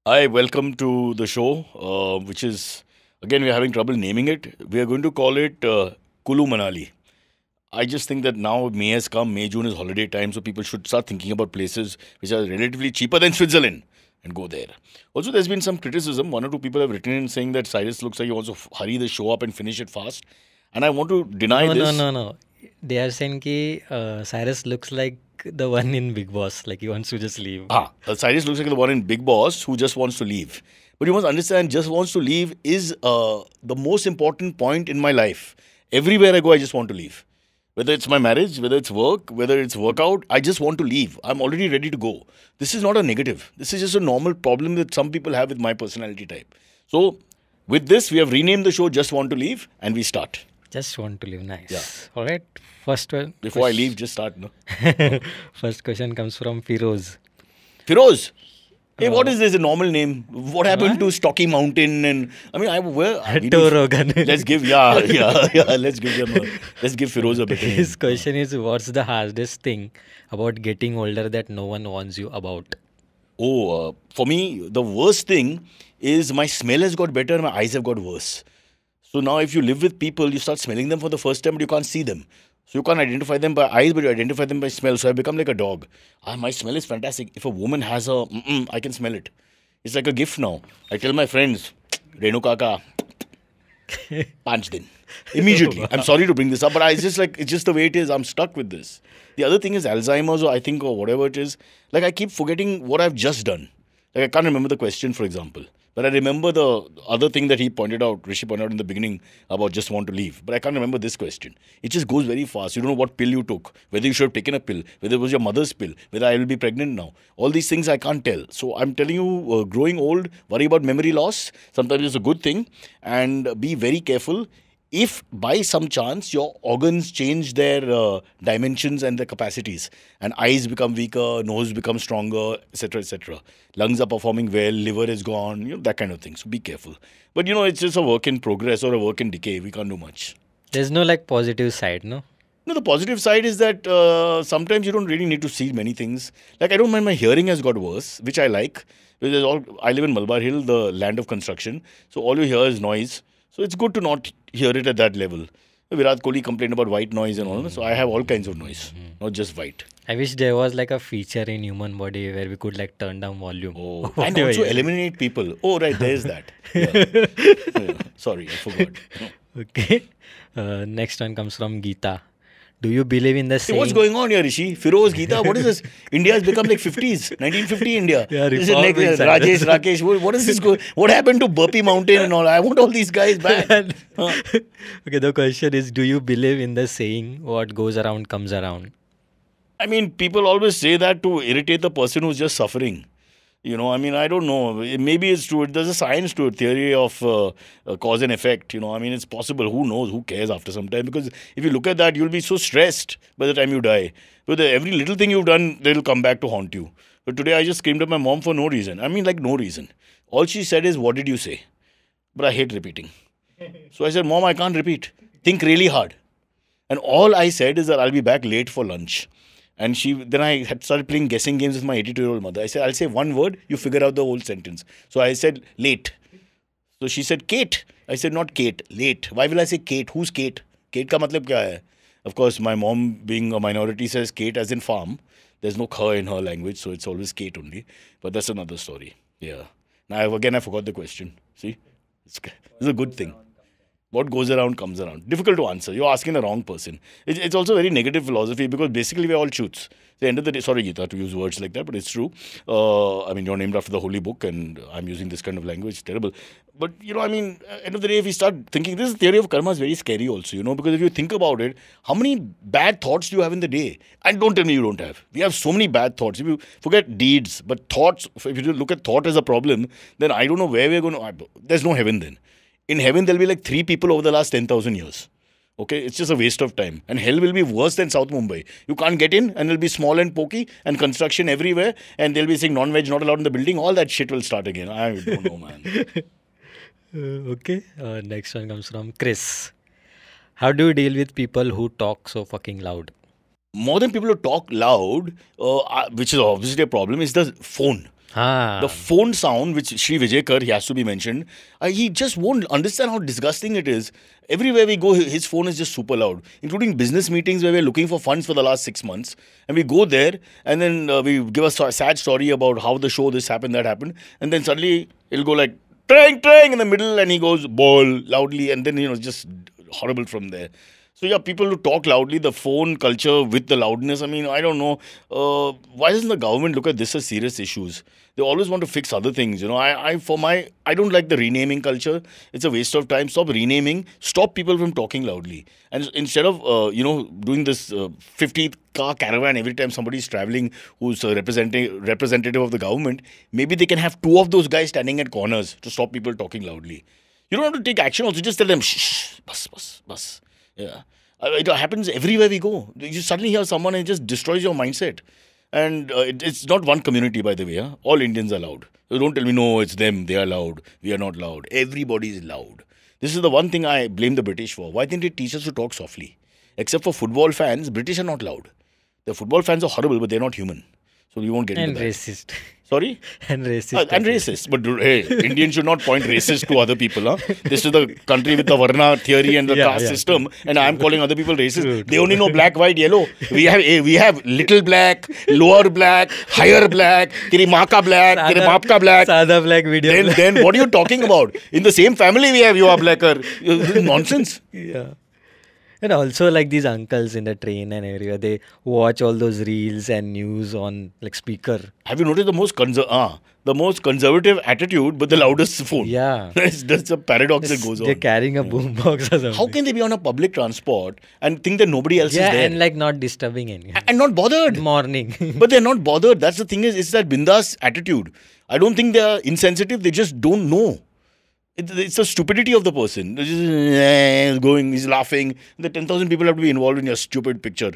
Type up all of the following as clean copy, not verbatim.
Hi, welcome to the show, which is, again, we're having trouble naming it. We are going to call it Kulu Manali. I just think that now May has come, May, June is holiday time, so people should start thinking about places which are relatively cheaper than Switzerland and go there. Also, there's been some criticism. One or two people have written in saying that Cyrus looks like he wants to hurry the show up and finish it fast. And I want to deny No, no, this. no, no. They are saying ki Cyrus looks like the one in Big Boss, like he wants to just leave. Cyrus looks like the one in Big Boss who just wants to leave. But you must understand, just wants to leave is the most important point in my life. Everywhere I go, I just want to leave. Whether it's my marriage, whether it's work, whether it's workout, I just want to leave. I'm already ready to go. This is not a negative. This is just a normal problem that some people have with my personality type. So, with this, we have renamed the show Just Want to Leave and we start. Just want to leave. Nice. Yeah. All right. First one. Before I leave, just start. No? First question comes from Firoz. Firoz. Hey, what is this? A normal name? What happened What? to Stocky Mountain? And I mean, I need Joe to- Rogan. Let's give, let's give them. Let's give Firoz a better name. His question is, what's the hardest thing about getting older that no one warns you about? Oh, for me, the worst thing is my smell has got better, my eyes have got worse. So now, if you live with people, you start smelling them for the first time, but you can't see them. So you can't identify them by eyes, but you identify them by smell. So I become like a dog. My smell is fantastic. If a woman has a, I can smell it. It's like a gift now. I tell my friends, Renu Kaka, punch din. Immediately. I'm sorry to bring this up, but it's just the way it is. I'm stuck with this. The other thing is Alzheimer's, or I think, or whatever it is. Like, I keep forgetting what I've just done. Like, I can't remember the question, for example. But I remember the other thing that he pointed out, Rishi pointed out in the beginning about just want to leave. But I can't remember this question. It just goes very fast. You don't know what pill you took, whether you should have taken a pill, whether it was your mother's pill, whether I will be pregnant now. All these things I can't tell. So I'm telling you, growing old, worry about memory loss. Sometimes it's a good thing. And be very careful. If by some chance your organs change their dimensions and their capacities, and eyes become weaker, nose becomes stronger, etc., lungs are performing well, liver is gone, that kind of thing. So be careful. But it's just a work in progress or a work in decay. We can't do much. There's no like positive side, no? No, the positive side is that sometimes you don't really need to see many things. Like, I don't mind my hearing has got worse, which I like. Because I live in Malabar Hill, the land of construction. So all you hear is noise. So it's good to not hear it at that level. Virat Kohli complained about white noise and all. So I have all kinds of noise, not just white. I wish there was like a feature in human body where we could like turn down volume. Oh, and Whatever also you- eliminate people. Oh, right, there's that. Yeah. Yeah. Sorry, I forgot. Okay. Next one comes from Geeta. Do you believe in the Hey, saying? what's going on here, Rishi? Firoz, Geeta, what is this? India has become like 50s, 1950 India. Yeah, This is like reforming side. Rajesh, Rakesh. What is this? What happened to Burpee Mountain and all? I want all these guys back. Huh? Okay, the question is, do you believe in the saying, what goes around comes around? I mean, people always say that to irritate the person who's just suffering. I don't know. Maybe it's true. There's a science to it, theory of cause and effect. It's possible. Who knows? Who cares after some time? Because if you look at that, you'll be so stressed by the time you die. But every little thing you've done, they'll come back to haunt you. But today I just screamed at my mom for no reason. I mean, like, no reason. All she said is, what did you say? But I hate repeating. So I said, Mom, I can't repeat. Think really hard. And all I said is that I'll be back late for lunch. And then I had started playing guessing games with my 82-year-old mother. I said, I'll say one word, you figure out the whole sentence. So I said, late. So she said, Kate. I said, not Kate, late. Why will I say Kate? Who's Kate? Kate ka matlab kya hai? Of course, my mom, being a minority, says Kate as in farm. There's no kha in her language, so it's always Kate only. But that's another story. Yeah. Now, I forgot the question. See? It's a good thing. What goes around comes around. Difficult to answer. You're asking the wrong person. It's also very negative philosophy because basically we're all shoots. At the end of the day, sorry Geeta to use words like that, but it's true. You're named after the holy book and I'm using this kind of language. It's terrible. But, end of the day, if we start thinking, this theory of karma is very scary also, because if you think about it, how many bad thoughts do you have in the day? And don't tell me you don't have. We have so many bad thoughts. If you forget deeds, but thoughts, if you look at thought as a problem, then I don't know where we're going to, there's no heaven then. In heaven, there'll be like 3 people over the last 10,000 years. Okay, it's just a waste of time. And hell will be worse than South Mumbai. You can't get in and it'll be small and pokey and construction everywhere. And they'll be saying non-veg not allowed in the building. All that shit will start again. I don't know, man. Okay. Next one comes from Chris. How do you deal with people who talk so fucking loud? More than people who talk loud, which is obviously a problem, is the phone. The phone sound, which Sri Vijay he has to be mentioned, he just won't understand how disgusting it is. Everywhere we go, his phone is just super loud, including business meetings where we're looking for funds for the last 6 months. And we go there and then we give a sad story about how the show, this happened, that happened. And then suddenly it'll go like, trang, trang in the middle, and he goes, ball, loudly. And then, just horrible from there. So yeah, people who talk loudly, the phone culture with the loudness, I mean, I don't know. Why doesn't the government look at this as serious issues? They always want to fix other things. I don't like the renaming culture. It's a waste of time. Stop renaming. Stop people from talking loudly. And instead of, doing this 50-car caravan every time somebody is traveling who's a representative of the government, maybe they can have 2 of those guys standing at corners to stop people talking loudly. You don't have to take action also. Just tell them, shh, bus. Yeah. It happens everywhere we go. You suddenly hear someone and it just destroys your mindset. And it's not one community, by the way. Huh? All Indians are loud. So don't tell me, no, it's them. They are loud. We are not loud. Everybody is loud. This is the one thing I blame the British for. Why didn't they teach us to talk softly? Except for football fans, British are not loud. The football fans are horrible, but they're not human. So we won't get into that. And racist. Sorry? And racist. And racist. But hey, Indians should not point racist to other people. Huh? This is the country with the Varna theory and the caste system. And I'm calling other people racist. True. They only know black, white, yellow. We have little black, lower black, higher black, Teri maa ka black, Tere baap ka black. Sada black video. Then what are you talking about? In the same family we have you are blacker. This is nonsense. Yeah. And also like these uncles in the train and everywhere, they watch all those reels and news on like speaker. Have you noticed the most conservative attitude, but the loudest phone? Yeah. That's a paradox that goes on. They're carrying a boombox or something. How can they be on a public transport and think that nobody else is there? And like not disturbing anyone. And not bothered. Morning. But they're not bothered. That's the thing it's that bindas attitude. I don't think they're insensitive. They just don't know. It's the stupidity of the person. He's laughing. The 10,000 people have to be involved in your stupid picture.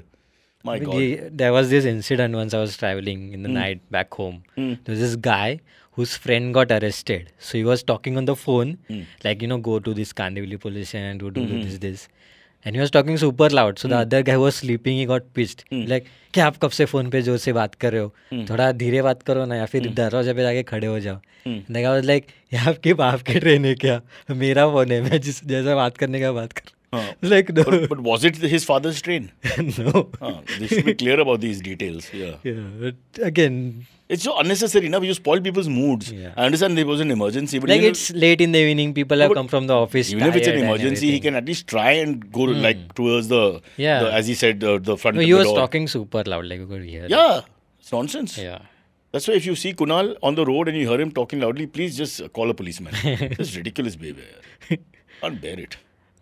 My God. There was this incident once I was traveling in the night back home. There was this guy whose friend got arrested. So he was talking on the phone, like, go to this Kandivali police station and do this. And he was talking super loud. So the other guy was sleeping, he got pissed. Like, क्या आप कब से phone पे जोर से बात कर रहे हो? थोड़ा धीरे बात करो ना या फिर दरवाजे पे जाके खड़े हो जाओ. And the guy was like, ये आपके बाप के ट्रेन है क्या? मेरा फोन है, मैं जैसा बात करने का बात कर. Like, no. But was it his father's train? No. They should be clear about these details. Yeah. But again, it's so unnecessary. Now you spoil people's moods. Yeah. I understand there was an emergency, but like it's late in the evening, people have come from the office. Even if it's an tired and emergency, he can at least try and go like towards the as he said, the front. No, of he the was door. talking super loud, like you could hear. Yeah, it's nonsense. Yeah. That's why if you see Kunal on the road and you hear him talking loudly, please just call a policeman. It's ridiculous behavior. Can't bear it.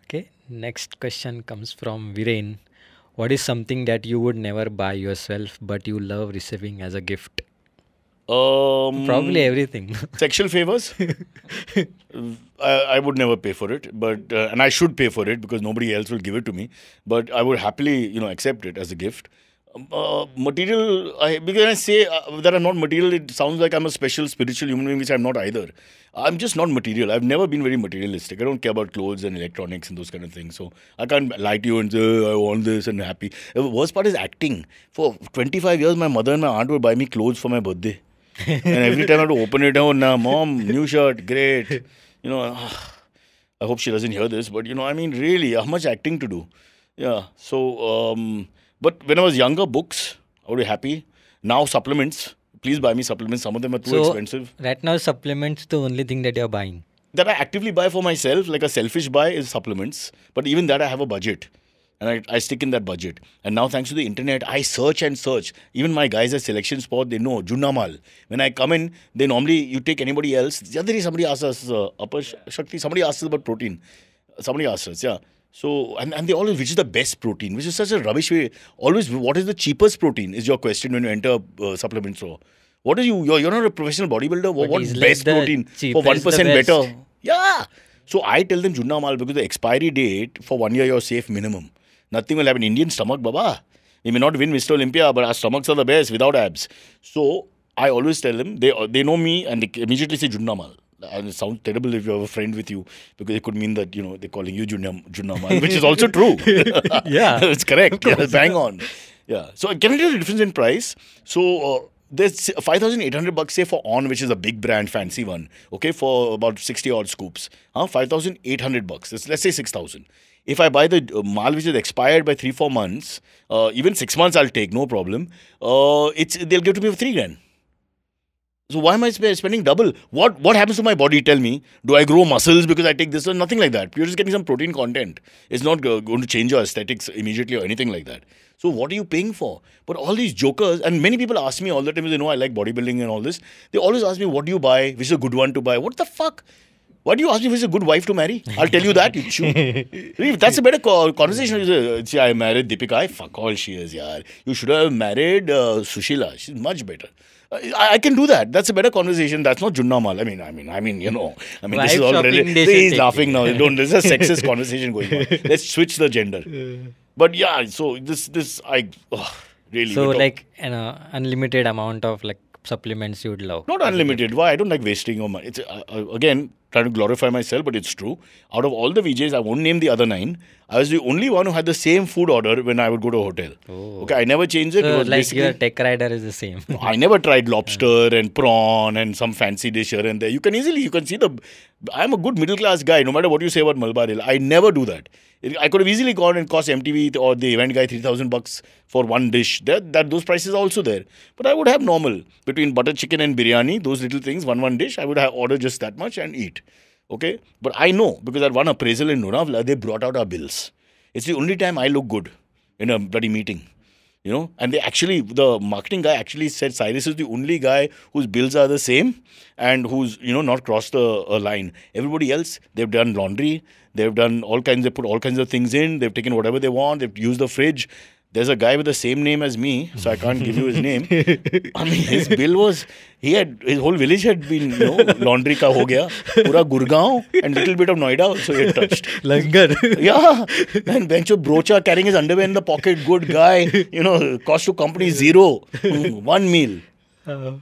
Okay, next question comes from Viren. What is something that you would never buy yourself but you love receiving as a gift? Probably everything. Sexual favors? I would never pay for it, but and I should pay for it because nobody else will give it to me. But I would happily, accept it as a gift. Material, because when I say that I'm not material, it sounds like I'm a special spiritual human being, which I'm not either. I'm just not material. I've never been very materialistic. I don't care about clothes and electronics and those kind of things. So I can't lie to you and say, I want this and happy. The worst part is acting. For 25 years, my mother and my aunt would buy me clothes for my birthday. And every time I had to open it, mom, new shirt, great. I hope she doesn't hear this, but really, how much acting to do? Yeah. So, but when I was younger, books, I would be happy. Now, supplements. Please buy me supplements. Some of them are too expensive. Right now, supplements the only thing that you're buying. That I actively buy for myself, like a selfish buy, is supplements. But even that, I have a budget. And I stick in that budget. And now, thanks to the internet, I search and search. Even my guys at Selection Sport, they know, Junnamal. When I come in, they normally, you take anybody else. The other day, somebody asked us, Upper Shakti, somebody asked us about protein. Somebody asked us, yeah. So, and they always, which is the best protein? Which is such a rubbish way. Always, what is the cheapest protein is your question when you enter supplement store. What is you're not a professional bodybuilder. What's best protein for 1% better? Yeah. So I tell them Junnamal because the expiry date for 1 year you're safe minimum. Nothing will happen. Indian stomach, baba. We may not win Mr. Olympia, but our stomachs are the best without abs. So I always tell them, they know me and they immediately say Junnamal. And it sounds terrible if you have a friend with you because it could mean that, they're calling you Junnamal, which is also true. Yeah. It's correct. Yeah, bang on. Yeah. So can I tell the difference in price? So there's 5,800 bucks, say, for On, which is a big brand, fancy one, okay, for about 60 odd scoops. 5,800 bucks. Let's say 6,000. If I buy the mal which is expired by 3-4 months, even 6 months I'll take, no problem. They'll give to me for 3 grand. So why am I spending double? What happens to my body? Tell me. Do I grow muscles because I take this? Or nothing like that. You're just getting some protein content. It's not going to change your aesthetics immediately or anything like that. So what are you paying for? But all these jokers, and many people ask me all the time, they know I like bodybuilding and all this. They always ask me, what do you buy? Which is a good one to buy? What the fuck? Why do you ask me which is a good wife to marry? I'll tell you that. You should. That's a better conversation. See, I married Deepika. Fuck all she is, yaar. You should have married Sushila. She's much better. I can do that. That's a better conversation. That's not Junnamal. I mean, you know. This is all related. He's laughing now. There's a sexist conversation going on. Let's switch the gender. But yeah, so really. So like an unlimited amount of like supplements you would love. Not unlimited. Why? I don't like wasting your money. It's again trying to glorify myself, but it's true. Out of all the VJs, I won't name the other 9. I was the only one who had the same food order when I would go to a hotel. Oh. Okay, I never changed it. So It was like basically, your tech rider is the same. I never tried lobster and prawn and some fancy dish here and there. You can see I'm a good middle class guy. No matter what you say about Malabar Hill, I never do that. I could have easily gone and cost MTV or the event guy 3,000 bucks for one dish. Those prices are also there. But I would have normal between butter chicken and biryani. Those little things, one dish. I would have ordered just that much and eat. Okay, but I know because at one appraisal in Lonavala, they brought out our bills. It's the only time I look good in a bloody meeting. You know, and the marketing guy actually said Cyrus is the only guy whose bills are the same and who's, not crossed a line. Everybody else, they've done laundry, they've done they put all kinds of things in, they've taken whatever they want, they've used the fridge. There's a guy with the same name as me, so I can't give you his name. I mean, his bill was, his whole village had been, laundry ka ho gaya. Pura Gurgaon and little bit of Noida also he had touched. Langar. Yeah. And Bencho Brocha carrying his underwear in the pocket, good guy. Cost to company 0. 1 meal. So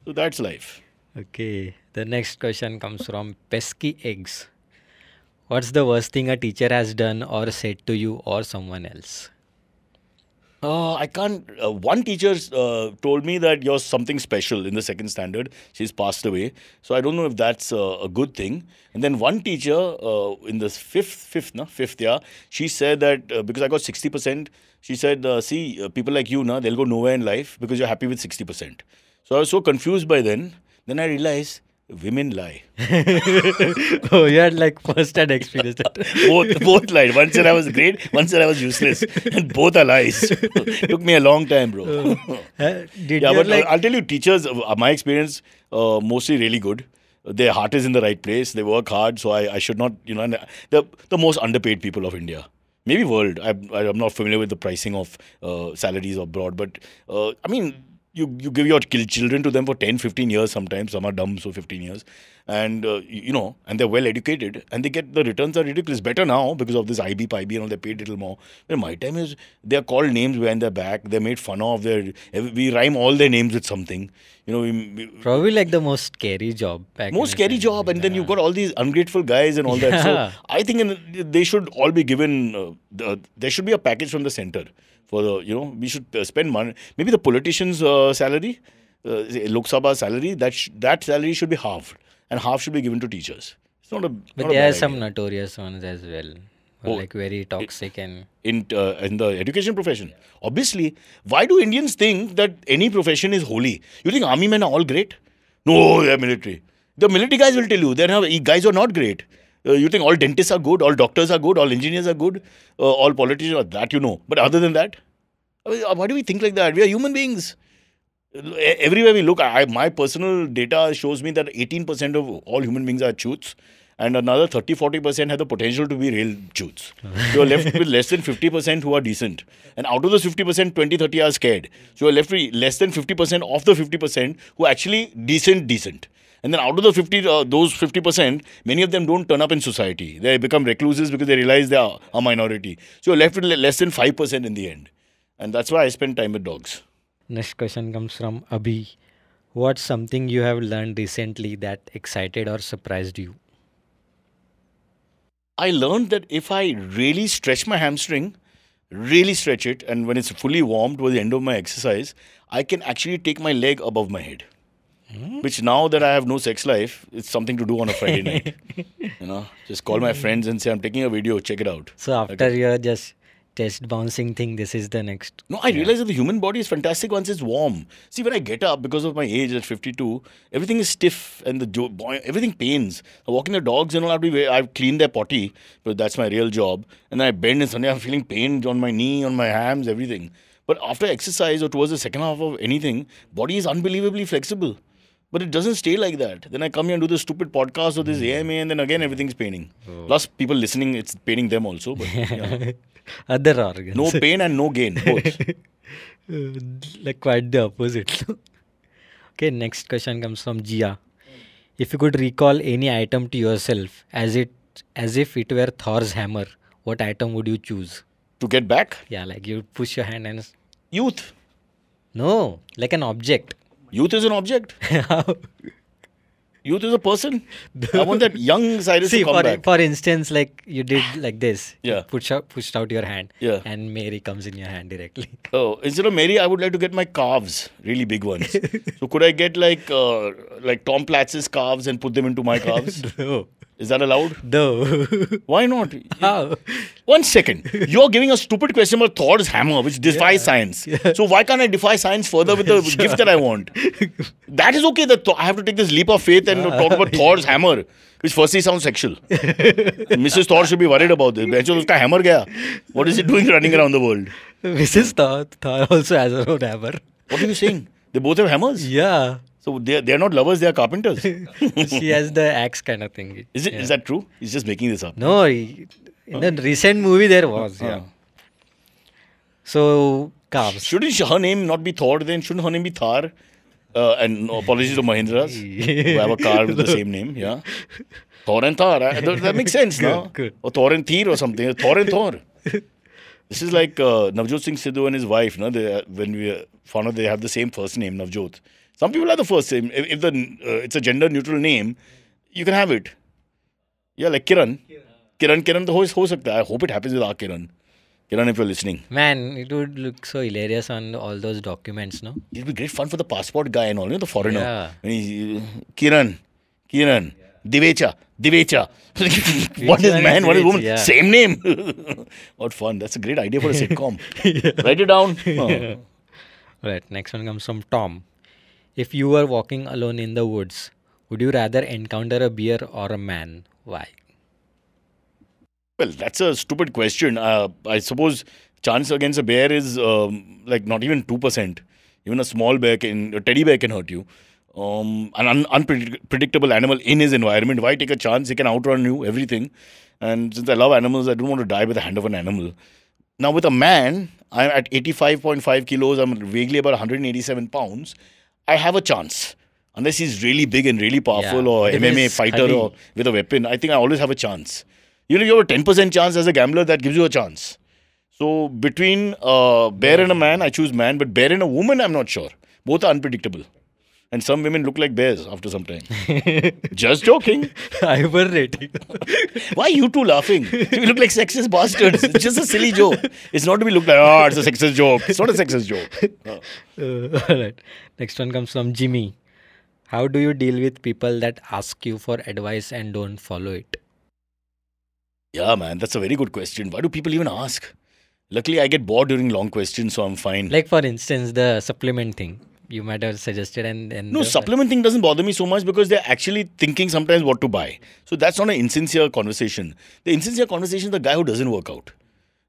that's life. Okay. The next question comes from Pesky Eggs. What's the worst thing a teacher has done or said to you or someone else? I can't. One teacher told me that you're something special in the 2nd standard. She's passed away. So I don't know if that's a good thing. And then one teacher in the fifth year, she said that because I got 60%, she said, people like you, they'll go nowhere in life because you're happy with 60%. So I was so confused by then. Then I realized women lie. Oh, you had like first-hand experience. both lied. One said I was great, one said I was useless. And both are lies. Took me a long time, bro. I'll tell you, teachers, my experience, mostly really good. Their heart is in the right place. They work hard. So I should not, the most underpaid people of India. Maybe world. I'm not familiar with the pricing of salaries abroad. But, you give your children to them for 10, 15 years sometimes. Some are dumb, so 15 years. And, and they're well educated. And the returns are ridiculous. Better now because of this IB, PIB and all, they paid a little more. But my time is, they're called names behind their back. They're made fun of. We rhyme all their names with something. Probably like the most scary job. Most scary job. And then you've got all these ungrateful guys and all that. So I think they should all be given, there should be a package from the center. For we should spend money. Maybe the politician's salary, Lok Sabha salary, that salary should be halved, and half should be given to teachers. It's not a. But there are some notorious ones as well, like very toxic and in the education profession. Obviously, why do Indians think that any profession is holy? You think army men are all great? No, they're military. The military guys will tell you guys are not great. You think all dentists are good, all doctors are good, all engineers are good, all politicians are that, But other than that, why do we think like that? We are human beings. Everywhere we look, my personal data shows me that 18% of all human beings are choots and another 30-40% have the potential to be real choots. You are left with less than 50% who are decent. And out of those 50%, 20-30 are scared. So you are left with less than 50% of the 50% who are actually decent. And then out of the those 50%, many of them don't turn up in society. They become recluses because they realize they are a minority. So you're left with less than 5% in the end. And that's why I spend time with dogs. Next question comes from Abhi. What's something you have learned recently that excited or surprised you? I learned that if I really stretch my hamstring, really stretch it, and when it's fully warm towards the end of my exercise, I can actually take my leg above my head. Which now that I have no sex life, it's something to do on a Friday night. Just call my friends and say, I'm taking a video, check it out. So after your just chest bouncing thing, this is the next. No, I realize that the human body is fantastic once it's warm. See, when I get up, because of my age at 52, everything is stiff and everything pains. Walking the dogs, I've cleaned their potty, but that's my real job. And then I bend and suddenly I'm feeling pain on my knee, on my hams, everything. But after exercise or towards the second half of anything, body is unbelievably flexible. But it doesn't stay like that. Then I come here and do this stupid podcast or this AMA, and then again everything's paining. Plus, people listening, it's paining them also. But yeah. Other organs. No pain and no gain, both. Like quite the opposite. Okay, next question comes from Jia. If you could recall any item to yourself as if it were Thor's hammer, what item would you choose? To get back? Yeah, like you push your hand and... Youth. No, like an object. Youth is an object. Youth is a person. I want that young Cyrus to come back. For instance, like you did like this. Yeah. Pushed out your hand. Yeah. And Mary comes in your hand directly. Oh, instead of Mary, I would like to get my calves, really big ones. So could I get like Tom Platz's calves and put them into my calves? No. Is that allowed? No. Why not? How? 1 second. You're giving a stupid question about Thor's hammer, which defies science. Yeah. So why can't I defy science further with the gift that I want? That is okay. That I have to take this leap of faith and talk about Thor's hammer, which firstly sounds sexual. Mrs. Thor should be worried about this. Uska hammer gaya. What is it doing running around the world? Mrs. Thor also has her own hammer. What are you saying? They both have hammers? Yeah. So they're not lovers, they are carpenters. She has the axe kind of thing. Is that true? He's just making this up. No, in the recent movie there was. Yeah. So, calves. Shouldn't her name not be Thor then? Shouldn't her name be Thar? And apologies to Mahindras who have a car with the same name. Yeah. Thor and Thar. That makes sense, no? Good. Or Thor and Thir or something. Thor and Thor. This is like Navjot Singh Sidhu and his wife. No? When we found out they have the same first name, Navjot. Some people have the first name. If it's a gender neutral name, you can have it. Yeah, like Kiran. Kiran to ho sakta hai. I hope it happens with our Kiran. Kiran, if you're listening. Man, it would look so hilarious on all those documents, no? It'd be great fun for the passport guy and all, the foreigner. Yeah. Kiran, Divecha. What is man, what is woman? Yeah. Same name. What fun. That's a great idea for a sitcom. Write it down. Oh. Right, next one comes from Tom. If you were walking alone in the woods, would you rather encounter a bear or a man? Why? Well, that's a stupid question. I suppose chance against a bear is like not even 2%. Even a small bear a teddy bear can hurt you. An unpredictable animal in his environment. Why take a chance? He can outrun you, everything. And since I love animals, I don't want to die by the hand of an animal. Now with a man, I'm at 85.5 kilos. I'm vaguely about 187 pounds. I have a chance. Unless he's really big and really powerful or It MMA is fighter heavy. or with a weapon, I think I always have a chance. Even if you have a 10% chance as a gambler, that gives you a chance. So between a bear and a man, I choose man. But bear and a woman, I'm not sure. Both are unpredictable. And some women look like bears after some time. Just joking. Hibernating. Why are you two laughing? You look like sexist bastards. It's just a silly joke. It's not to be looked like, oh, it's a sexist joke. It's not a sexist joke. Oh. Alright. Next one comes from Jimmy. How do you deal with people that ask you for advice and don't follow it? Yeah, man, that's a very good question. Why do people even ask? Luckily, I get bored during long questions, so I'm fine. Like for instance, the supplement thing you might have suggested and No, supplement thing doesn't bother me so much because they're actually thinking sometimes what to buy. So that's not an insincere conversation. The insincere conversation is the guy who doesn't work out.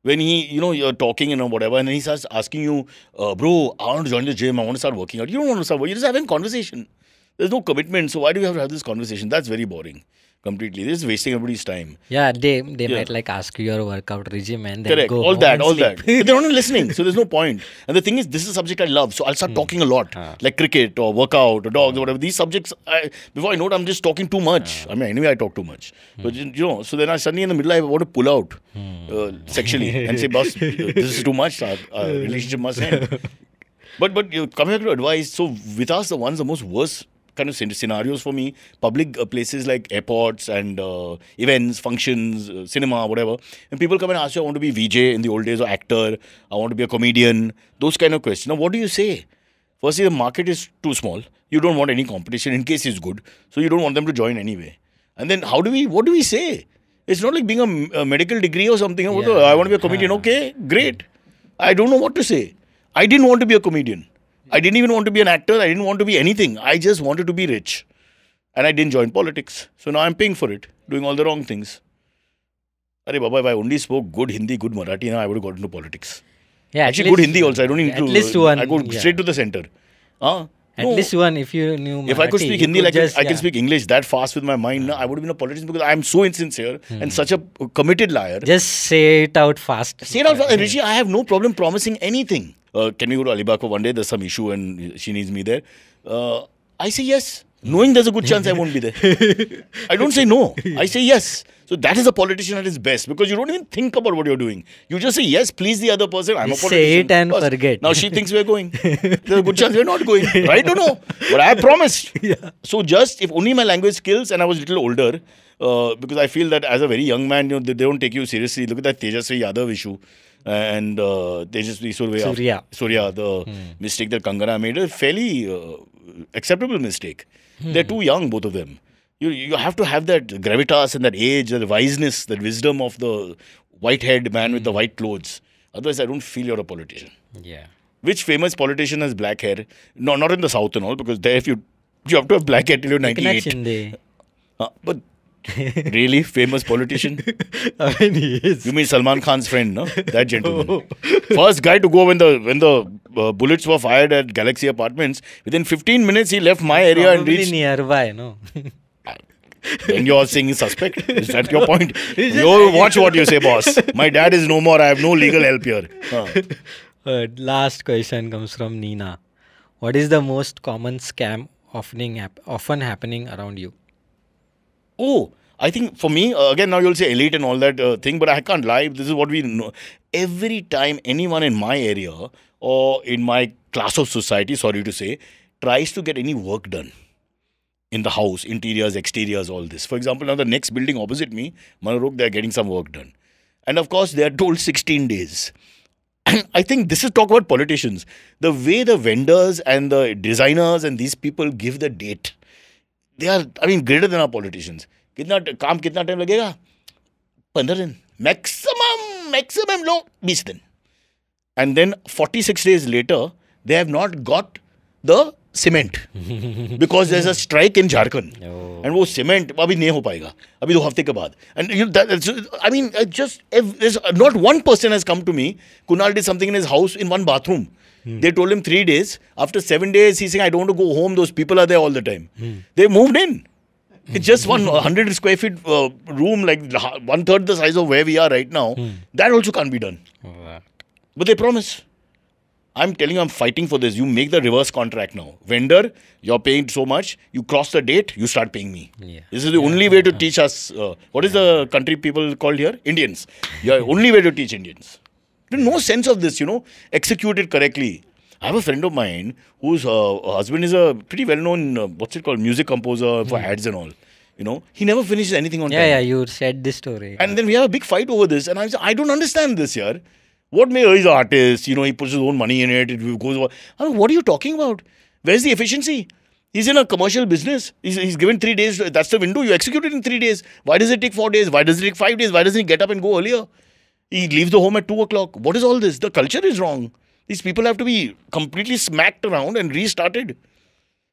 When you're talking and whatever, and then he starts asking you, bro, I want to join the gym, I want to start working out. You don't want to start working, you're just having a conversation. There's no commitment, so why do you have to have this conversation? That's very boring. Completely. This is wasting everybody's time. Yeah, they might like ask you your workout regime and then Correct. go All home that, and all sleep. that. But they're not listening, so there's no point. And the thing is, this is a subject I love, so I'll start talking a lot. Like cricket or workout or dogs or whatever. These subjects, before I know it, I'm just talking too much. I mean, anyway, I talk too much. But, so then I suddenly in the middle, I want to pull out sexually and say, boss, this is too much. Our relationship must end. But coming back to advice, so with us, the most worst kind of scenarios for me. Public places like airports and events, functions, cinema, whatever. And people come and ask you, I want to be VJ in the old days, or actor. I want to be a comedian. Those kind of questions. Now, what do you say? Firstly, the market is too small. You don't want any competition in case it's good. So you don't want them to join anyway. And then what do we say? It's not like being a medical degree or something. I want to be a comedian. Okay, great. I don't know what to say. I didn't want to be a comedian. I didn't even want to be an actor. I didn't want to be anything. I just wanted to be rich. And I didn't join politics. So now I'm paying for it, doing all the wrong things. Arey Baba, if I only spoke good Hindi, good Marathi, now I would have got into politics. Yeah, actually, good Hindi also. I don't need to. At least one. I go straight to the center. At least one, if you knew Marathi. If I could speak Hindi like I can speak English that fast with my mind, I would have been a politician because I'm so insincere and such a committed liar. Just say it out fast. Say it out fast. Rishi, I have no problem promising anything. Can we go to Alibag for one day? There's some issue and she needs me there. I say yes. Knowing there's a good chance I won't be there. I don't say no. I say yes. So that is a politician at his best because you don't even think about what you're doing. You just say yes, please the other person. I'm a politician. Say it and forget. Now she thinks we're going. There's a good chance we're not going. I don't know. But I promised. Yeah. So just if only my language skills and I was a little older, because I feel that as a very young man, they don't take you seriously. Look at that Tejasvi Yadav issue. And Tejasvi Surya, the mistake that Kangana made, a fairly acceptable mistake. They're too young, both of them. You have to have that gravitas and that age, that wiseness, that wisdom of the white-haired man with the white clothes. Otherwise, I don't feel you're a politician. Yeah. Which famous politician has black hair? No, not in the South and all, because there if you have to have black hair till you're 98. But really, famous politician? I mean, he is. You mean Salman Khan's friend, no? That gentleman. First guy to go when the bullets were fired at Galaxy Apartments. Within 15 minutes, he left my area and reached nearby, no? Then you're saying he's suspect. Is that your point? You watch what you say, boss. My dad is no more. I have no legal help here. Last question comes from Nina. What is the most common scam often happening around you? Oh, I think for me, again, now you'll say elite and all that thing, but I can't lie. This is what we know. Every time anyone in my area or in my class of society, sorry to say, tries to get any work done in the house, interiors, exteriors, all this. For example, now the next building opposite me, Manorok, they're getting some work done. And of course, they are told 16 days. And I think this is talk about politicians. The way the vendors and the designers and these people give the date, they are, greater than our politicians. Kitna time lagega? 15 din. Maximum low, 20 din. And then 46 days later, they have not got the cement because there's a strike in Jharkhand. Oh. And वो cement अभी नहीं हो पाएगा अभी 2 हफ्ते के बाद. And there's not one person has come to me. Kunal did something in his house in one bathroom. They told him 3 days. After 7 days, he's saying, I don't want to go home. Those people are there all the time. They moved in. It's just 100 square feet room, like 1/3 the size of where we are right now. That also can't be done. Wow. But they promise. I'm telling you, I'm fighting for this. You make the reverse contract now. Vendor, you're paying so much. You cross the date, you start paying me. Yeah. This is the only way to teach us. What is the country people called here? Indians. Yeah, only way to teach Indians. There's no sense of this, execute it correctly. I have a friend of mine whose husband is a pretty well-known, music composer for ads and all. He never finishes anything on time. Yeah, you said this story. And then we have a big fight over this. And I don't understand this here. What may he's an artist, he puts his own money in it, it goes over. What are you talking about? Where's the efficiency? He's in a commercial business. He's given 3 days. That's the window. You execute it in 3 days. Why does it take 4 days? Why does it take 5 days? Why doesn't he get up and go earlier? He leaves the home at 2 o'clock. What is all this? The culture is wrong. These people have to be completely smacked around and restarted.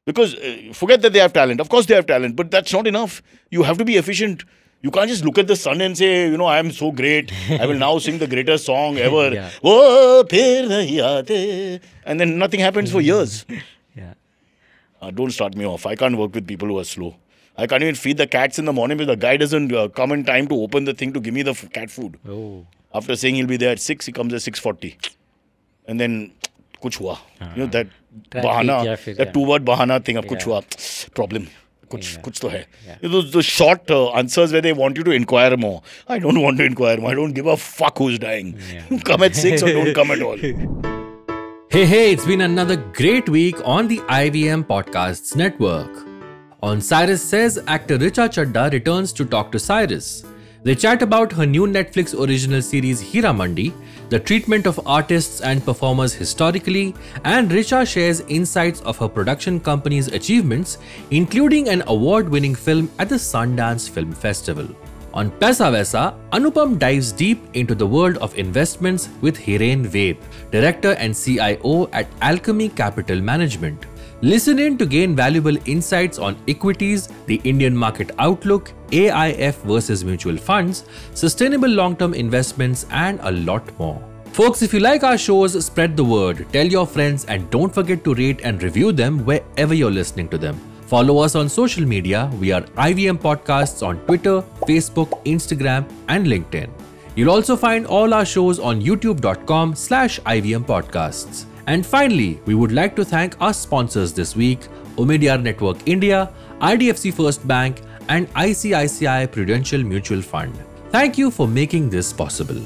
Because forget that they have talent. Of course they have talent, but that's not enough. You have to be efficient. You can't just look at the sun and say, I am so great. I will now sing the greatest song ever. Oh, phir nahi aate. And then nothing happens for years. Yeah. Don't start me off. I can't work with people who are slow. I can't even feed the cats in the morning because the guy doesn't come in time to open the thing to give me the cat food. Oh. After saying he'll be there at 6, he comes at 6:40. And then, kuch hua. That bahana, that 2-word bahana thing, kuch hua. Problem. Kuch to hai. Those short answers where they want you to inquire more. I don't want to inquire more. I don't give a fuck who's dying. Come at 6 or don't come at all. Hey, it's been another great week on the IVM Podcasts Network. On Cyrus Says, actor Richa Chadda returns to talk to Cyrus. They chat about her new Netflix original series Hira Mandi, the treatment of artists and performers historically, and Richa shares insights of her production company's achievements, including an award-winning film at the Sundance Film Festival. On Paisa Vaisa, Anupam dives deep into the world of investments with Hiren Vaid, director and CIO at Alchemy Capital Management. Listen in to gain valuable insights on equities, the Indian market outlook, AIF versus mutual funds, sustainable long-term investments, and a lot more. Folks, if you like our shows, spread the word, tell your friends, and don't forget to rate and review them wherever you're listening to them. Follow us on social media. We are IVM Podcasts on Twitter, Facebook, Instagram, and LinkedIn. You'll also find all our shows on youtube.com/IVM Podcasts. And finally, we would like to thank our sponsors this week, Omidyar Network India, IDFC First Bank, and ICICI Prudential Mutual Fund. Thank you for making this possible.